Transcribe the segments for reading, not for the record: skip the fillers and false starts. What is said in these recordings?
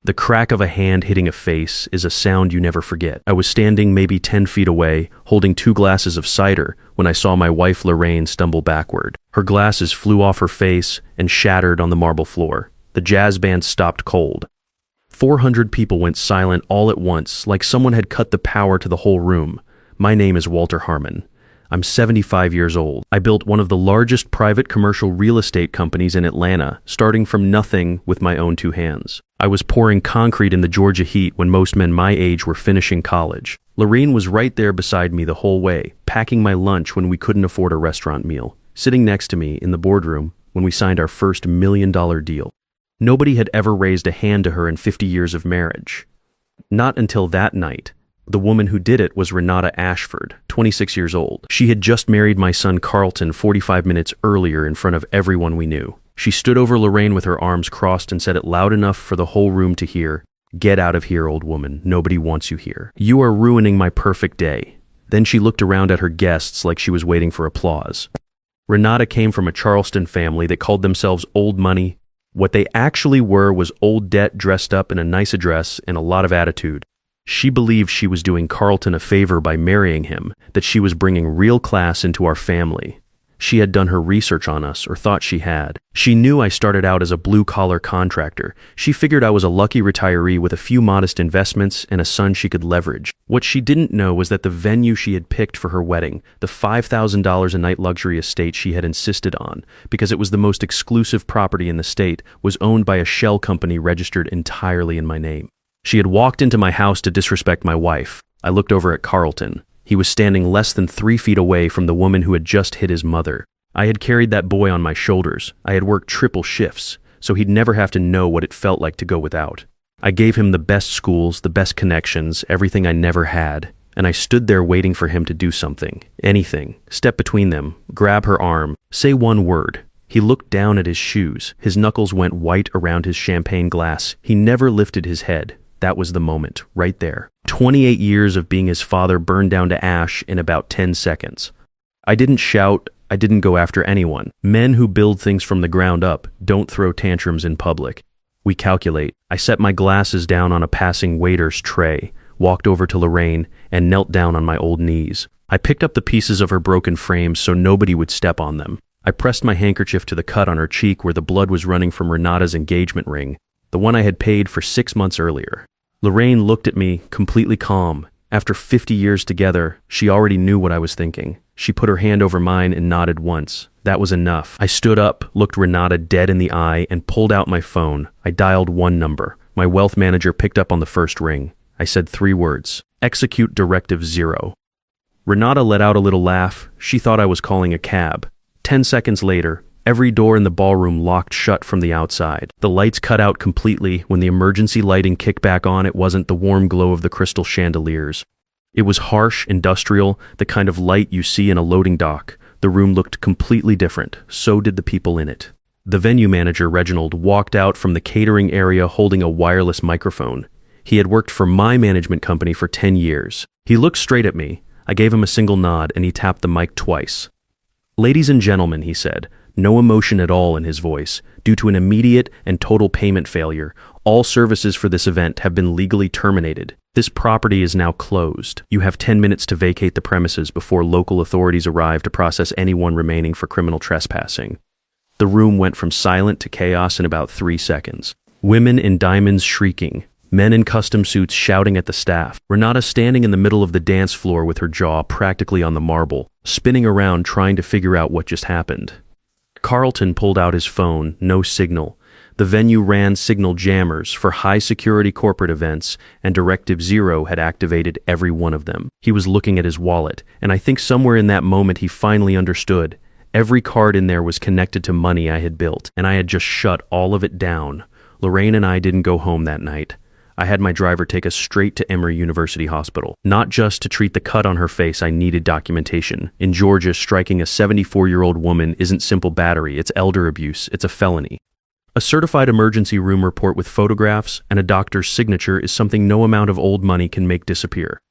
The crack of a hand hitting a face is a sound you never forget. I was standing maybe 10 feet away, holding 2 glasses of cider, when I saw my wife Lorraine stumble backward. Her glasses flew off her face and shattered on the marble floor. The jazz band stopped cold. 400 people went silent all at once, like someone had cut the power to the whole room. My name is Walter Harmon. I'm 75 years old. I built one of the largest private commercial real estate companies in Atlanta, starting from nothing with my own 2 hands. I was pouring concrete in the Georgia heat when most men my age were finishing college. Lorraine was right there beside me the whole way, packing my lunch when we couldn't afford a restaurant meal, sitting next to me in the boardroom when we signed our first $1 million deal. Nobody had ever raised a hand to her in 50 years of marriage. Not until that night. The woman who did it was Renata Ashford, 26 years old. She had just married my son Carlton 45 minutes earlier in front of everyone we knew. She stood over Lorraine with her arms crossed and said it loud enough for the whole room to hear, "Get out of here, old woman. Nobody wants you here. You are ruining my perfect day." Then she looked around at her guests like she was waiting for applause. Renata came from a Charleston family that called themselves Old Money. What they actually were was old debt dressed up in a nice address and a lot of attitude. She believed she was doing Carlton a favor by marrying him, that she was bringing real class into our family. She had done her research on us, or thought she had. She knew I started out as a blue-collar contractor. She figured I was a lucky retiree with a few modest investments and a son she could leverage. What she didn't know was that the venue she had picked for her wedding, the $5,000 a night luxury estate she had insisted on, because it was the most exclusive property in the state, was owned by a shell company registered entirely in my name. She had walked into my house to disrespect my wife. I looked over at Carlton. He was standing less than 3 feet away from the woman who had just hit his mother. I had carried that boy on my shoulders. I had worked triple shifts, so he'd never have to know what it felt like to go without. I gave him the best schools, the best connections, everything I never had, and I stood there waiting for him to do something, anything, step between them, grab her arm, say one word. He looked down at his shoes. His knuckles went white around his champagne glass. He never lifted his head. That was the moment, right there. 28 years of being his father burned down to ash in about 10 seconds. I didn't shout. I didn't go after anyone. Men who build things from the ground up don't throw tantrums in public. We calculate. I set my glasses down on a passing waiter's tray, walked over to Lorraine, and knelt down on my old knees. I picked up the pieces of her broken frames so nobody would step on them. I pressed my handkerchief to the cut on her cheek where the blood was running from Renata's engagement ring, the one I had paid for 6 months earlier. Lorraine looked at me, completely calm. After 50 years together, she already knew what I was thinking. She put her hand over mine and nodded once. That was enough. I stood up, looked Renata dead in the eye, and pulled out my phone. I dialed one number. My wealth manager picked up on the first ring. I said 3 words. Execute Directive 0. Renata let out a little laugh. She thought I was calling a cab. 10 seconds later, every door in the ballroom locked shut from the outside. The lights cut out completely. When the emergency lighting kicked back on, it wasn't the warm glow of the crystal chandeliers. It was harsh, industrial, the kind of light you see in a loading dock. The room looked completely different. So did the people in it. The venue manager, Reginald, walked out from the catering area holding a wireless microphone. He had worked for my management company for 10 years. He looked straight at me. I gave him a single nod, and he tapped the mic twice. "Ladies and gentlemen," he said, no emotion at all in his voice. "Due to an immediate and total payment failure, all services for this event have been legally terminated. This property is now closed. You have 10 minutes to vacate the premises before local authorities arrive to process anyone remaining for criminal trespassing." The room went from silent to chaos in about 3 seconds. Women in diamonds shrieking, men in custom suits shouting at the staff, Renata standing in the middle of the dance floor with her jaw practically on the marble, spinning around trying to figure out what just happened. Carlton pulled out his phone, no signal. The venue ran signal jammers for high-security corporate events, and Directive 0 had activated every one of them. He was looking at his wallet, and I think somewhere in that moment he finally understood. Every card in there was connected to money I had built, and I had just shut all of it down. Lorraine and I didn't go home that night. I had my driver take us straight to Emory University Hospital. Not just to treat the cut on her face, I needed documentation. In Georgia, striking a 74-year-old woman isn't simple battery, it's elder abuse, it's a felony. A certified emergency room report with photographs and a doctor's signature is something no amount of old money can make disappear.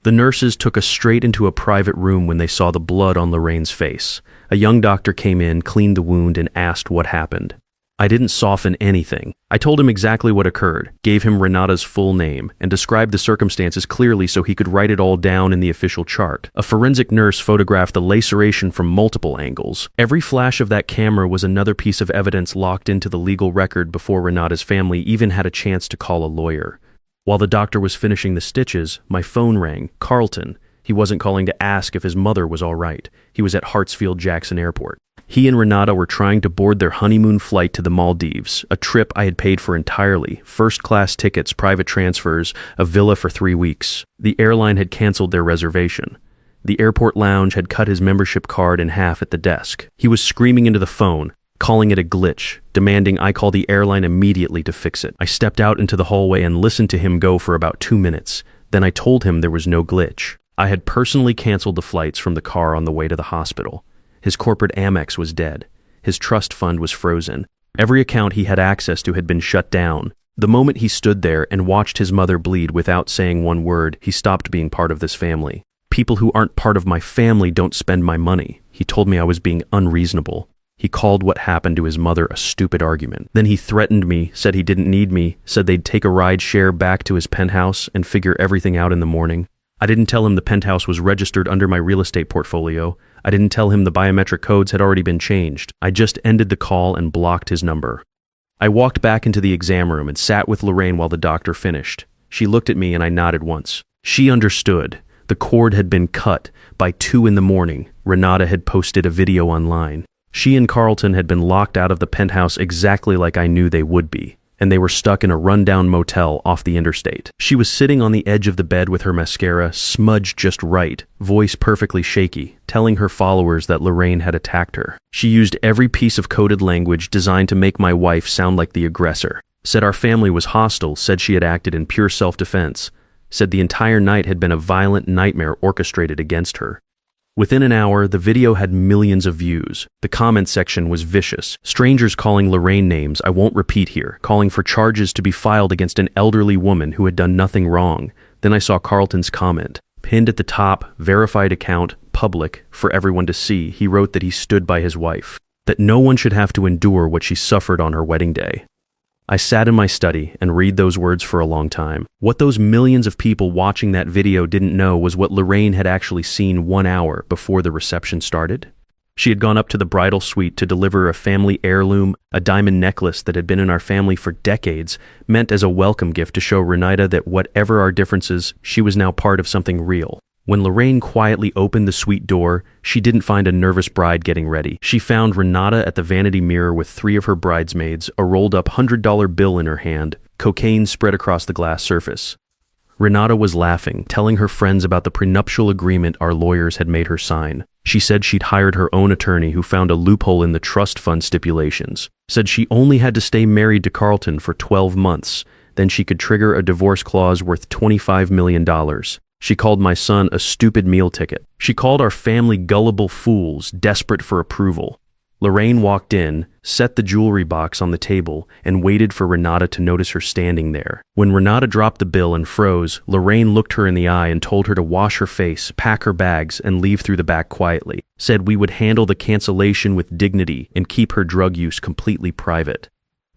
The nurses took us straight into a private room when they saw the blood on Lorraine's face. A young doctor came in, cleaned the wound, and asked what happened. I didn't soften anything. I told him exactly what occurred, gave him Renata's full name, and described the circumstances clearly so he could write it all down in the official chart. A forensic nurse photographed the laceration from multiple angles. Every flash of that camera was another piece of evidence locked into the legal record before Renata's family even had a chance to call a lawyer. While the doctor was finishing the stitches, my phone rang. Carlton. He wasn't calling to ask if his mother was all right. He was at Hartsfield-Jackson Airport. He and Renata were trying to board their honeymoon flight to the Maldives, a trip I had paid for entirely, first-class tickets, private transfers, a villa for 3 weeks. The airline had canceled their reservation. The airport lounge had cut his membership card in half at the desk. He was screaming into the phone, calling it a glitch, demanding I call the airline immediately to fix it. I stepped out into the hallway and listened to him go for about 2 minutes. Then I told him there was no glitch. I had personally canceled the flights from the car on the way to the hospital. His corporate Amex was dead. His trust fund was frozen. Every account he had access to had been shut down. The moment he stood there and watched his mother bleed without saying one word, he stopped being part of this family. People who aren't part of my family don't spend my money. He told me I was being unreasonable. He called what happened to his mother a stupid argument. Then he threatened me, said he didn't need me, said they'd take a ride share back to his penthouse and figure everything out in the morning. I didn't tell him the penthouse was registered under my real estate portfolio. I didn't tell him the biometric codes had already been changed. I just ended the call and blocked his number. I walked back into the exam room and sat with Lorraine while the doctor finished. She looked at me and I nodded once. She understood. The cord had been cut. By 2 a.m, Renata had posted a video online. She and Carlton had been locked out of the penthouse exactly like I knew they would be, and they were stuck in a rundown motel off the interstate. She was sitting on the edge of the bed with her mascara smudged just right, voice perfectly shaky, telling her followers that Lorraine had attacked her. She used every piece of coded language designed to make my wife sound like the aggressor. Said our family was hostile, said she had acted in pure self-defense, said the entire night had been a violent nightmare orchestrated against her. Within an hour, the video had millions of views. The comment section was vicious. Strangers calling Lorraine names I won't repeat here, calling for charges to be filed against an elderly woman who had done nothing wrong. Then I saw Carlton's comment. Pinned at the top, verified account, public, for everyone to see, he wrote that he stood by his wife. That no one should have to endure what she suffered on her wedding day. I sat in my study and read those words for a long time. What those millions of people watching that video didn't know was what Lorraine had actually seen 1 hour before the reception started. She had gone up to the bridal suite to deliver a family heirloom, a diamond necklace that had been in our family for decades, meant as a welcome gift to show Renata that whatever our differences, she was now part of something real. When Lorraine quietly opened the suite door, she didn't find a nervous bride getting ready. She found Renata at the vanity mirror with 3 of her bridesmaids, a rolled-up $100 bill in her hand, cocaine spread across the glass surface. Renata was laughing, telling her friends about the prenuptial agreement our lawyers had made her sign. She said she'd hired her own attorney who found a loophole in the trust fund stipulations. Said she only had to stay married to Carlton for 12 months, then she could trigger a divorce clause worth $25 million. She called my son a stupid meal ticket. She called our family gullible fools, desperate for approval. Lorraine walked in, set the jewelry box on the table, and waited for Renata to notice her standing there. When Renata dropped the bill and froze, Lorraine looked her in the eye and told her to wash her face, pack her bags, and leave through the back quietly. Said we would handle the cancellation with dignity and keep her drug use completely private.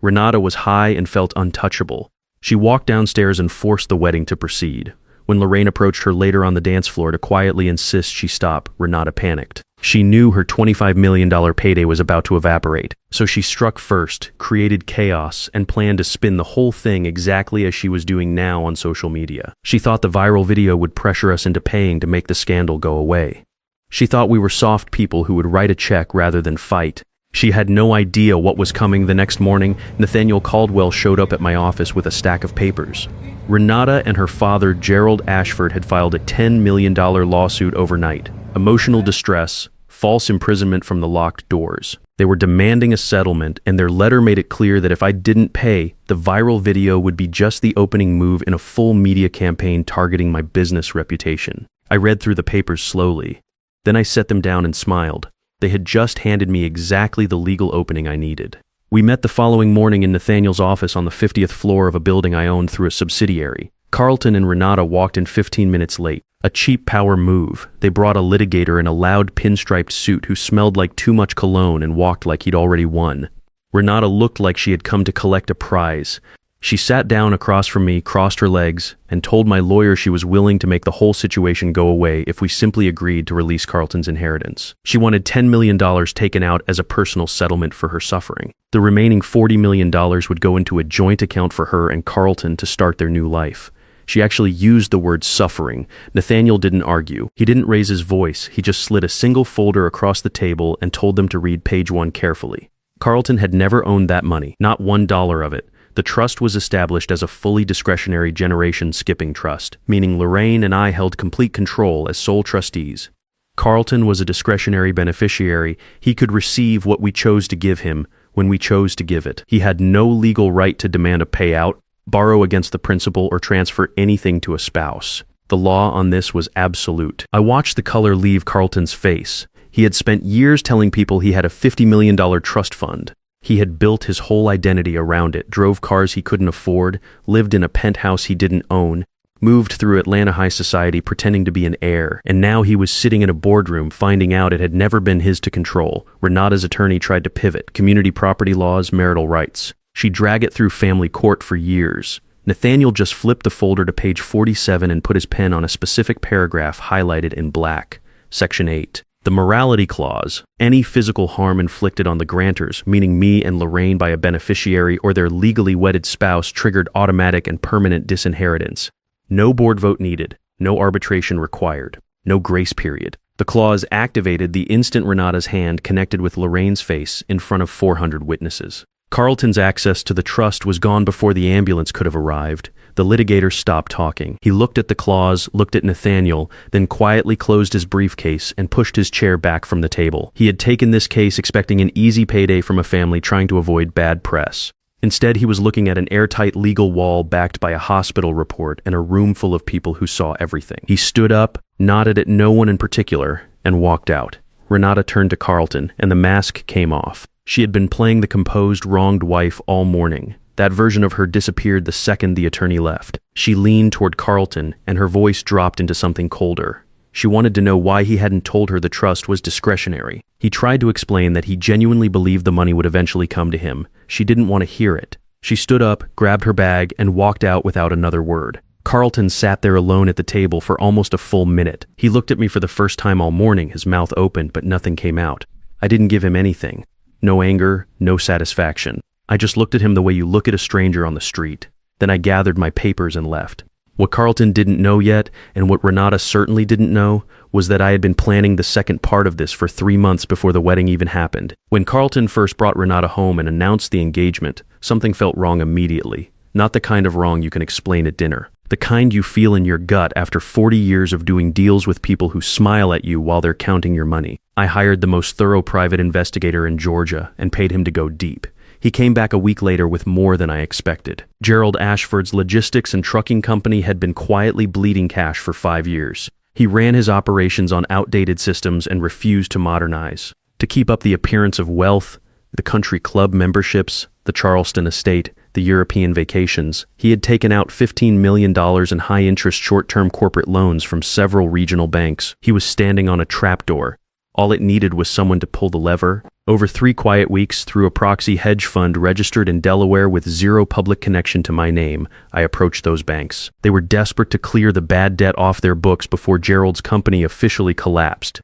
Renata was high and felt untouchable. She walked downstairs and forced the wedding to proceed. When Lorraine approached her later on the dance floor to quietly insist she stop, Renata panicked. She knew her $25 million payday was about to evaporate, so she struck first, created chaos, and planned to spin the whole thing exactly as she was doing now on social media. She thought the viral video would pressure us into paying to make the scandal go away. She thought we were soft people who would write a check rather than fight. She had no idea what was coming. The next morning, Nathaniel Caldwell showed up at my office with a stack of papers. Renata and her father, Gerald Ashford, had filed a $10 million lawsuit overnight. Emotional distress, false imprisonment from the locked doors. They were demanding a settlement, and their letter made it clear that if I didn't pay, the viral video would be just the opening move in a full media campaign targeting my business reputation. I read through the papers slowly. Then I set them down and smiled. They had just handed me exactly the legal opening I needed. We met the following morning in Nathaniel's office on the 50th floor of a building I owned through a subsidiary. Carlton and Renata walked in 15 minutes late. A cheap power move. They brought a litigator in a loud pinstriped suit who smelled like too much cologne and walked like he'd already won. Renata looked like she had come to collect a prize. She sat down across from me, crossed her legs, and told my lawyer she was willing to make the whole situation go away if we simply agreed to release Carlton's inheritance. She wanted $10 million taken out as a personal settlement for her suffering. The remaining $40 million would go into a joint account for her and Carlton to start their new life. She actually used the word suffering. Nathaniel didn't argue. He didn't raise his voice. He just slid a single folder across the table and told them to read page 1 carefully. Carlton had never owned that money, not $1 of it. The trust was established as a fully discretionary generation-skipping trust, meaning Lorraine and I held complete control as sole trustees. Carlton was a discretionary beneficiary. He could receive what we chose to give him when we chose to give it. He had no legal right to demand a payout, borrow against the principal, or transfer anything to a spouse. The law on this was absolute. I watched the color leave Carlton's face. He had spent years telling people he had a $50 million trust fund. He had built his whole identity around it, drove cars he couldn't afford, lived in a penthouse he didn't own, moved through Atlanta high society pretending to be an heir, and now he was sitting in a boardroom finding out it had never been his to control. Renata's attorney tried to pivot: community property laws, marital rights. She dragged it through family court for years. Nathaniel just flipped the folder to page 47 and put his pen on a specific paragraph highlighted in black. Section 8. The morality clause: any physical harm inflicted on the grantors, meaning me and Lorraine, by a beneficiary or their legally wedded spouse, triggered automatic and permanent disinheritance. No board vote needed, no arbitration required, no grace period. The clause activated the instant Renata's hand connected with Lorraine's face in front of 400 witnesses. Carlton's access to the trust was gone before the ambulance could have arrived. The litigator stopped talking. He looked at the clause, looked at Nathaniel, then quietly closed his briefcase and pushed his chair back from the table. He had taken this case expecting an easy payday from a family trying to avoid bad press. Instead, he was looking at an airtight legal wall backed by a hospital report and a room full of people who saw everything. He stood up, nodded at no one in particular, and walked out. Renata turned to Carlton, and the mask came off. She had been playing the composed, wronged wife all morning. That version of her disappeared the second the attorney left. She leaned toward Carlton, and her voice dropped into something colder. She wanted to know why he hadn't told her the trust was discretionary. He tried to explain that he genuinely believed the money would eventually come to him. She didn't want to hear it. She stood up, grabbed her bag, and walked out without another word. Carlton sat there alone at the table for almost a full minute. He looked at me for the first time all morning, his mouth open, but nothing came out. I didn't give him anything. No anger, no satisfaction. I just looked at him the way you look at a stranger on the street. Then I gathered my papers and left. What Carlton didn't know yet, and what Renata certainly didn't know, was that I had been planning the second part of this for 3 months before the wedding even happened. When Carlton first brought Renata home and announced the engagement, something felt wrong immediately. Not the kind of wrong you can explain at dinner. The kind you feel in your gut after 40 years of doing deals with people who smile at you while they're counting your money. I hired the most thorough private investigator in Georgia and paid him to go deep. He came back a week later with more than I expected. Gerald Ashford's logistics and trucking company had been quietly bleeding cash for 5 years. He ran his operations on outdated systems and refused to modernize. To keep up the appearance of wealth, the country club memberships, the Charleston estate, the European vacations, he had taken out $15 million in high-interest short-term corporate loans from several regional banks. He was standing on a trapdoor. All it needed was someone to pull the lever. Over 3 quiet weeks, through a proxy hedge fund registered in Delaware with zero public connection to my name, I approached those banks. They were desperate to clear the bad debt off their books before Gerald's company officially collapsed.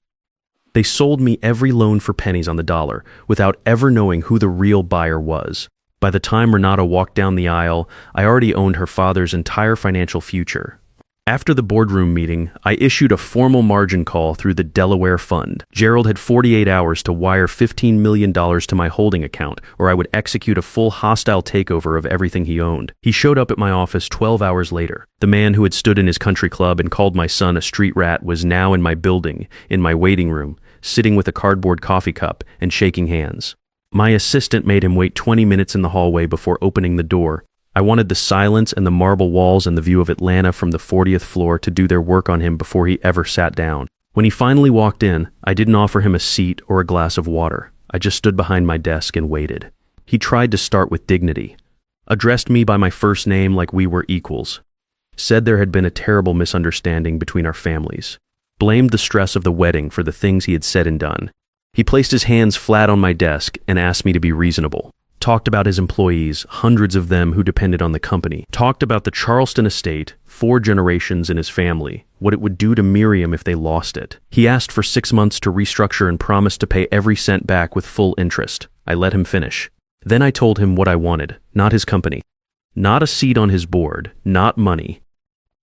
They sold me every loan for pennies on the dollar, without ever knowing who the real buyer was. By the time Renata walked down the aisle, I already owned her father's entire financial future. After the boardroom meeting, I issued a formal margin call through the Delaware Fund. Gerald had 48 hours to wire $15 million to my holding account, or I would execute a full hostile takeover of everything he owned. He showed up at my office 12 hours later. The man who had stood in his country club and called my son a street rat was now in my building, in my waiting room, sitting with a cardboard coffee cup and shaking hands. My assistant made him wait 20 minutes in the hallway before opening the door. I wanted the silence and the marble walls and the view of Atlanta from the 40th floor to do their work on him before he ever sat down. When he finally walked in, I didn't offer him a seat or a glass of water. I just stood behind my desk and waited. He tried to start with dignity. Addressed me by my first name like we were equals. Said there had been a terrible misunderstanding between our families. Blamed the stress of the wedding for the things he had said and done. He placed his hands flat on my desk and asked me to be reasonable. talked about his employees, hundreds of them who depended on the company, talked about the Charleston estate, 4 generations in his family, what it would do to Miriam if they lost it. He asked for 6 months to restructure and promised to pay every cent back with full interest. I let him finish. Then I told him what I wanted, not his company. Not a seat on his board, not money.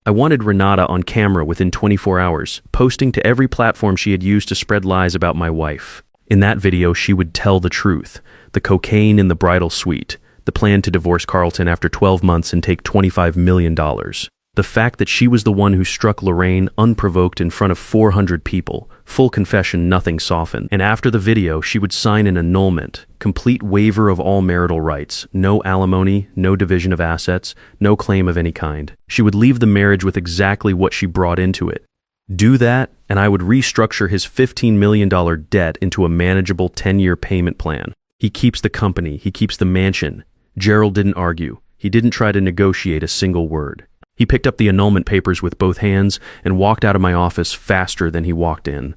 I wanted Renata on camera within 24 hours, posting to every platform she had used to spread lies about my wife. In that video, she would tell the truth. The cocaine in the bridal suite, the plan to divorce Carlton after 12 months and take $25 million. The fact that she was the one who struck Lorraine unprovoked in front of 400 people. Full confession, nothing softened. And after the video, she would sign an annulment, complete waiver of all marital rights, no alimony, no division of assets, no claim of any kind. She would leave the marriage with exactly what she brought into it. Do that, and I would restructure his $15 million debt into a manageable 10-year payment plan. He keeps the company, he keeps the mansion. Gerald didn't argue. He didn't try to negotiate a single word. He picked up the annulment papers with both hands and walked out of my office faster than he walked in.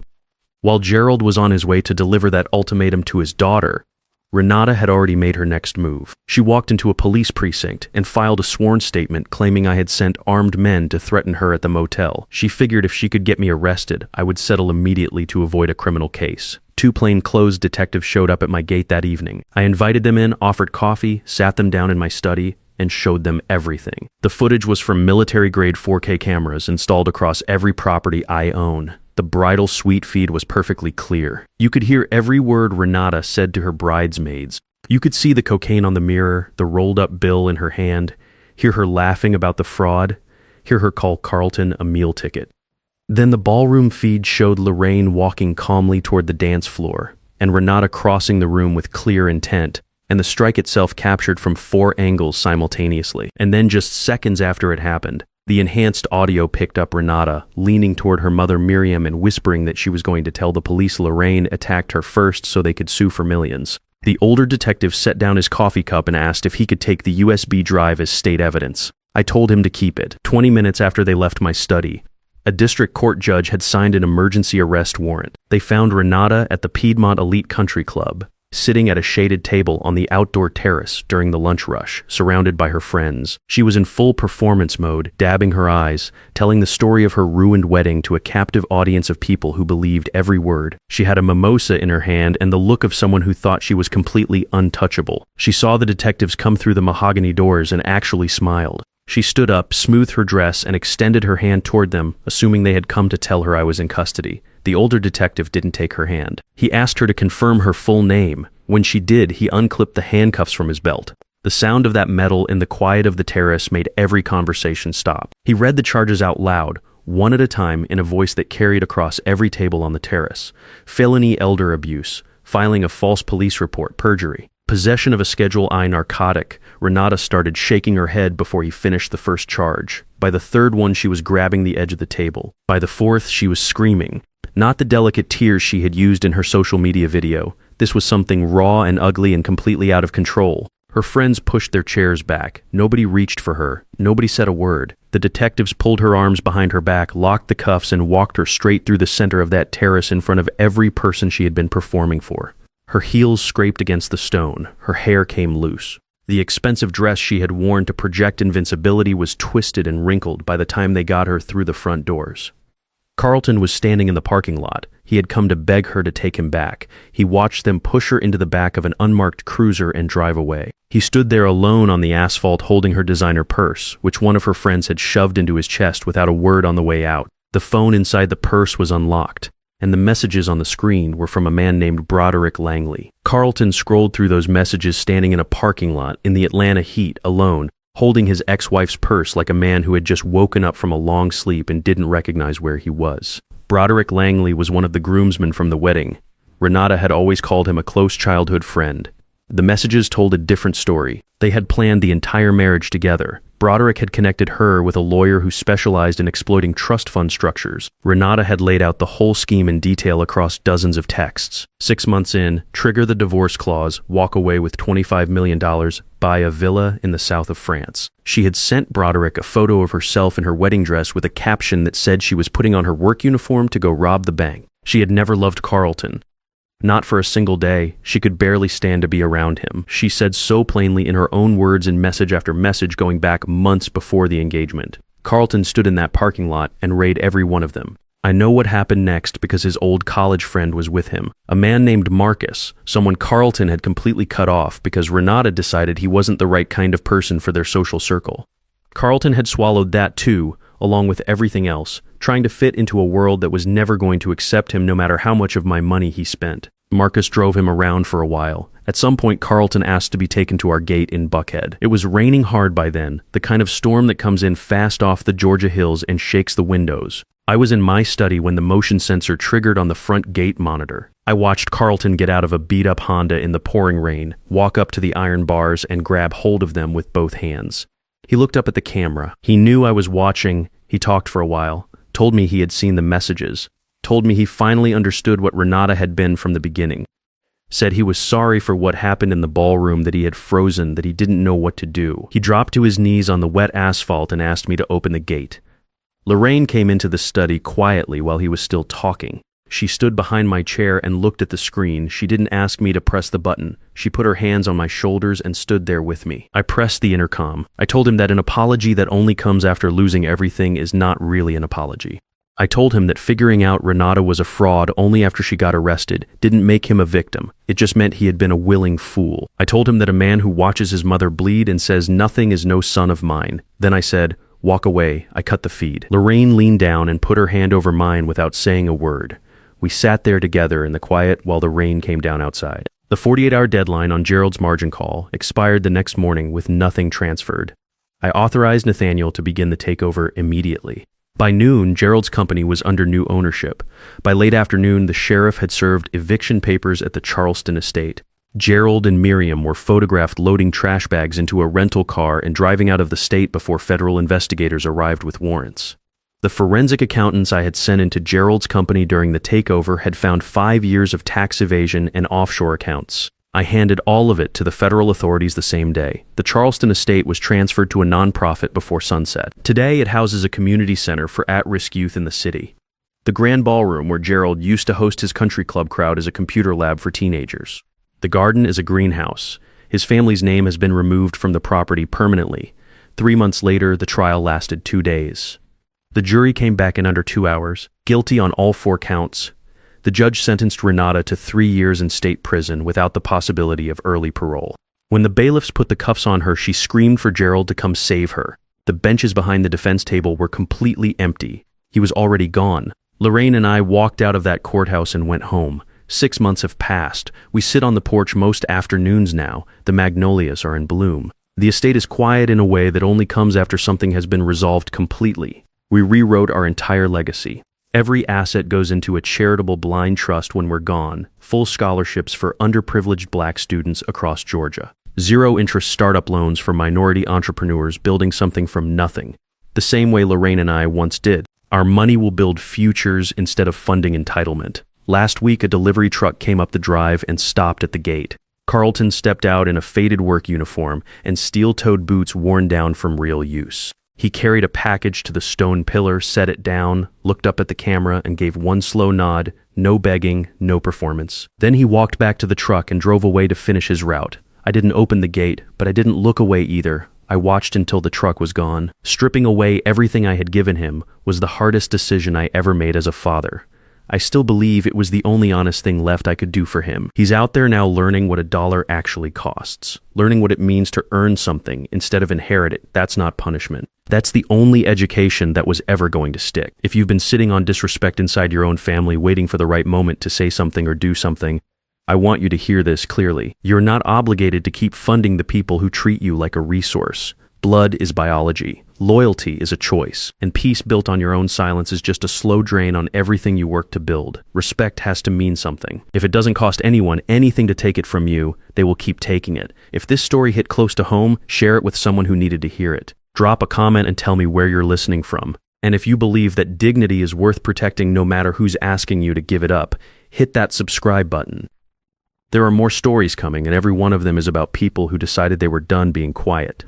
While Gerald was on his way to deliver that ultimatum to his daughter, Renata had already made her next move. She walked into a police precinct and filed a sworn statement claiming I had sent armed men to threaten her at the motel. She figured if she could get me arrested, I would settle immediately to avoid a criminal case. 2 plainclothes detectives showed up at my gate that evening. I invited them in, offered coffee, sat them down in my study, and showed them everything. The footage was from military-grade 4K cameras installed across every property I own. The bridal suite feed was perfectly clear. You could hear every word Renata said to her bridesmaids. You could see the cocaine on the mirror, the rolled-up bill in her hand, hear her laughing about the fraud, hear her call Carlton a meal ticket. Then the ballroom feed showed Lorraine walking calmly toward the dance floor, and Renata crossing the room with clear intent, and the strike itself captured from 4 angles simultaneously. And then just seconds after it happened, the enhanced audio picked up Renata, leaning toward her mother Miriam and whispering that she was going to tell the police Lorraine attacked her first so they could sue for millions. The older detective set down his coffee cup and asked if he could take the USB drive as state evidence. I told him to keep it. 20 minutes after they left my study, a district court judge had signed an emergency arrest warrant. They found Renata at the Piedmont Elite Country Club, sitting at a shaded table on the outdoor terrace during the lunch rush, surrounded by her friends. She was in full performance mode, dabbing her eyes, telling the story of her ruined wedding to a captive audience of people who believed every word. She had a mimosa in her hand and the look of someone who thought she was completely untouchable. She saw the detectives come through the mahogany doors and actually smiled. She stood up, smoothed her dress, and extended her hand toward them, assuming they had come to tell her I was in custody. The older detective didn't take her hand. He asked her to confirm her full name. When she did, he unclipped the handcuffs from his belt. The sound of that metal in the quiet of the terrace made every conversation stop. He read the charges out loud, one at a time, in a voice that carried across every table on the terrace. Felony elder abuse, filing a false police report, perjury, possession of a Schedule I narcotic. Renata started shaking her head before he finished the first charge. By the third one, she was grabbing the edge of the table. By the fourth, she was screaming. Not the delicate tears she had used in her social media video. This was something raw and ugly and completely out of control. Her friends pushed their chairs back. Nobody reached for her. Nobody said a word. The detectives pulled her arms behind her back, locked the cuffs, and walked her straight through the center of that terrace in front of every person she had been performing for. Her heels scraped against the stone. Her hair came loose. The expensive dress she had worn to project invincibility was twisted and wrinkled by the time they got her through the front doors. Carlton was standing in the parking lot. He had come to beg her to take him back. He watched them push her into the back of an unmarked cruiser and drive away. He stood there alone on the asphalt holding her designer purse, which one of her friends had shoved into his chest without a word on the way out. The phone inside the purse was unlocked, and the messages on the screen were from a man named Broderick Langley. Carlton scrolled through those messages standing in a parking lot in the Atlanta heat, alone, holding his ex-wife's purse like a man who had just woken up from a long sleep and didn't recognize where he was. Broderick Langley was one of the groomsmen from the wedding. Renata had always called him a close childhood friend. The messages told a different story. They had planned the entire marriage together. Broderick had connected her with a lawyer who specialized in exploiting trust fund structures. Renata had laid out the whole scheme in detail across dozens of texts. 6 months in, trigger the divorce clause, walk away with $25 million, buy a villa in the south of France. She had sent Broderick a photo of herself in her wedding dress with a caption that said she was putting on her work uniform to go rob the bank. She had never loved Carlton. Not for a single day. She could barely stand to be around him. She said so plainly in her own words in message after message going back months before the engagement. Carlton stood in that parking lot and read every one of them. I know what happened next because his old college friend was with him. A man named Marcus, someone Carlton had completely cut off because Renata decided he wasn't the right kind of person for their social circle. Carlton had swallowed that too, along with everything else, trying to fit into a world that was never going to accept him no matter how much of my money he spent. Marcus drove him around for a while. At some point, Carlton asked to be taken to our gate in Buckhead. It was raining hard by then, the kind of storm that comes in fast off the Georgia hills and shakes the windows. I was in my study when the motion sensor triggered on the front gate monitor. I watched Carlton get out of a beat-up Honda in the pouring rain, walk up to the iron bars and grab hold of them with both hands. He looked up at the camera. He knew I was watching. He talked for a while, told me he had seen the messages, told me he finally understood what Renata had been from the beginning, said he was sorry for what happened in the ballroom, that he had frozen, that he didn't know what to do. He dropped to his knees on the wet asphalt and asked me to open the gate. Lorraine came into the study quietly while he was still talking. She stood behind my chair and looked at the screen. She didn't ask me to press the button. She put her hands on my shoulders and stood there with me. I pressed the intercom. I told him that an apology that only comes after losing everything is not really an apology. I told him that figuring out Renata was a fraud only after she got arrested didn't make him a victim. It just meant he had been a willing fool. I told him that a man who watches his mother bleed and says nothing is no son of mine. Then I said, "Walk away." I cut the feed. Lorraine leaned down and put her hand over mine without saying a word. We sat there together in the quiet while the rain came down outside. The 48-hour deadline on Gerald's margin call expired the next morning with nothing transferred. I authorized Nathaniel to begin the takeover immediately. By noon, Gerald's company was under new ownership. By late afternoon, the sheriff had served eviction papers at the Charleston estate. Gerald and Miriam were photographed loading trash bags into a rental car and driving out of the state before federal investigators arrived with warrants. The forensic accountants I had sent into Gerald's company during the takeover had found 5 years of tax evasion and offshore accounts. I handed all of it to the federal authorities the same day. The Charleston estate was transferred to a nonprofit before sunset. Today, it houses a community center for at-risk youth in the city. The grand ballroom where Gerald used to host his country club crowd is a computer lab for teenagers. The garden is a greenhouse. His family's name has been removed from the property permanently. 3 months later, the trial lasted 2 days. The jury came back in under 2 hours, guilty on all 4 counts. The judge sentenced Renata to 3 years in state prison without the possibility of early parole. When the bailiffs put the cuffs on her, she screamed for Gerald to come save her. The benches behind the defense table were completely empty. He was already gone. Lorraine and I walked out of that courthouse and went home. 6 months have passed. We sit on the porch most afternoons now. The magnolias are in bloom. The estate is quiet in a way that only comes after something has been resolved completely. We rewrote our entire legacy. Every asset goes into a charitable blind trust when we're gone. Full scholarships for underprivileged black students across Georgia. 0-interest startup loans for minority entrepreneurs building something from nothing. The same way Lorraine and I once did. Our money will build futures instead of funding entitlement. Last week, a delivery truck came up the drive and stopped at the gate. Carlton stepped out in a faded work uniform and steel-toed boots worn down from real use. He carried a package to the stone pillar, set it down, looked up at the camera, and gave one slow nod. No begging, no performance. Then he walked back to the truck and drove away to finish his route. I didn't open the gate, but I didn't look away either. I watched until the truck was gone. Stripping away everything I had given him was the hardest decision I ever made as a father. I still believe it was the only honest thing left I could do for him. He's out there now learning what $1 actually costs. Learning what it means to earn something instead of inherit it. That's not punishment. That's the only education that was ever going to stick. If you've been sitting on disrespect inside your own family, waiting for the right moment to say something or do something, I want you to hear this clearly. You're not obligated to keep funding the people who treat you like a resource. Blood is biology. Loyalty is a choice. And peace built on your own silence is just a slow drain on everything you work to build. Respect has to mean something. If it doesn't cost anyone anything to take it from you, they will keep taking it. If this story hit close to home, share it with someone who needed to hear it. Drop a comment and tell me where you're listening from. And if you believe that dignity is worth protecting no matter who's asking you to give it up, hit that subscribe button. There are more stories coming, and every one of them is about people who decided they were done being quiet.